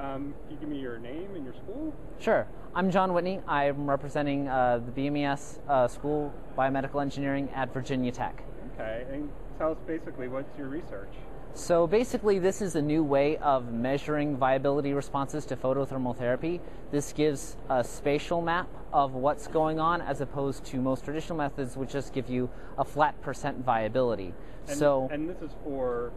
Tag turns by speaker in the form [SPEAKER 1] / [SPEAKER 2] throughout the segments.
[SPEAKER 1] Can you give me your name and your school?
[SPEAKER 2] Sure. I'm Jon Whitney. I'm representing the BMES School Biomedical Engineering at Virginia Tech.
[SPEAKER 1] Okay, and tell us basically what's your research?
[SPEAKER 2] So basically this is a new way of measuring viability responses to photothermal therapy. This gives a spatial map of what's going on as opposed to most traditional methods which just give you a flat percent viability.
[SPEAKER 1] And this is for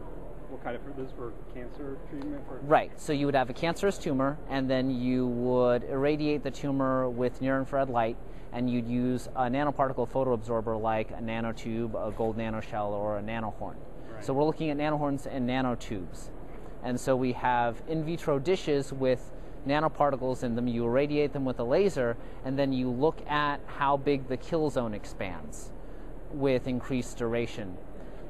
[SPEAKER 1] what kind of, this is for cancer treatment?
[SPEAKER 2] Right, so you would have a cancerous tumor and then you would irradiate the tumor with near-infrared light and you'd use a nanoparticle photoabsorber like a nanotube, a gold nanoshell, or a nanohorn. So we're looking at nanohorns and nanotubes. And so we have in vitro dishes with nanoparticles in them. You irradiate them with a laser, and then you look at how big the kill zone expands with increased duration.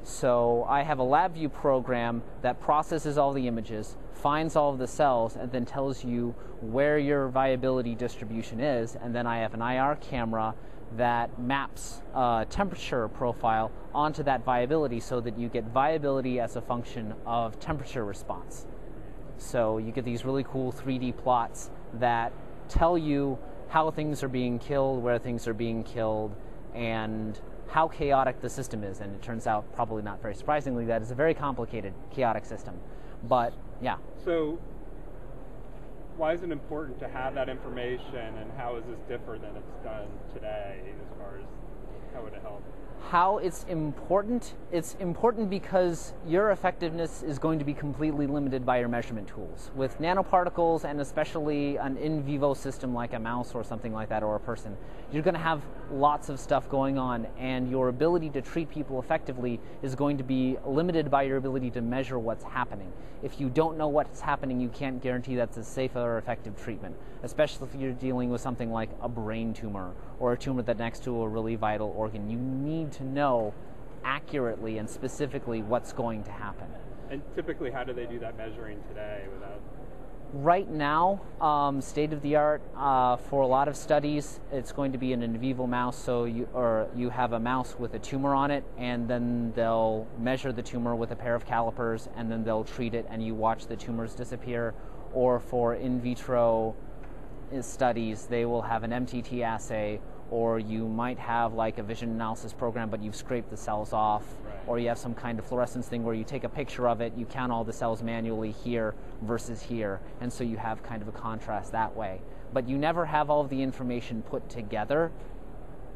[SPEAKER 2] So I have a LabVIEW program that processes all the images, finds all of the cells, and then tells you where your viability distribution is. And then I have an IR camera that maps temperature profile onto that viability so that you get viability as a function of temperature response. So you get these really cool 3D plots that tell you how things are being killed, where things are being killed, and how chaotic the system is. And it turns out, probably not very surprisingly, that it's a very complicated, chaotic system. But yeah.
[SPEAKER 1] So why is it important to have that information, and how is this different than it's done today as far as how would it help?
[SPEAKER 2] How it's important? It's important because your effectiveness is going to be completely limited by your measurement tools. With nanoparticles, and especially an in vivo system like a mouse or something like that, or a person, you're going to have lots of stuff going on, and your ability to treat people effectively is going to be limited by your ability to measure what's happening. If you don't know what's happening, you can't guarantee that's a safe or effective treatment, especially if you're dealing with something like a brain tumor or a tumor that's next to a really vital organ. You need to know accurately and specifically what's going to happen.
[SPEAKER 1] And typically, how do they do that measuring today without?
[SPEAKER 2] Right now, state of the art for a lot of studies, it's going to be an in vivo mouse. So you have a mouse with a tumor on it, and then they'll measure the tumor with a pair of calipers, and then they'll treat it, and you watch the tumors disappear. Or for in vitro studies, they will have an MTT assay, or you might have like a vision analysis program, but you've scraped the cells off. Or you have some kind of fluorescence thing where you take a picture of it, you count all the cells manually here versus here, and so you have kind of a contrast that way. But you never have all of the information put together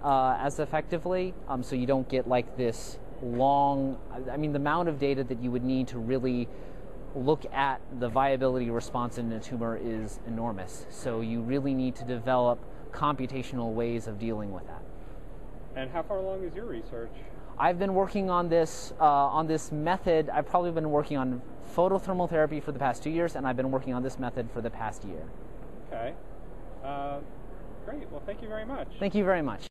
[SPEAKER 2] as effectively, so you don't get like this long, I mean, the amount of data that you would need to really look at the viability response in a tumor is enormous. So you really need to develop computational ways of dealing with that.
[SPEAKER 1] And how far along is your research?
[SPEAKER 2] I've been working on this method. I've probably been working on photothermal therapy for the past 2 years, and I've been working on this method for the past year.
[SPEAKER 1] Okay. Great. Well, thank you very much.
[SPEAKER 2] Thank you very much.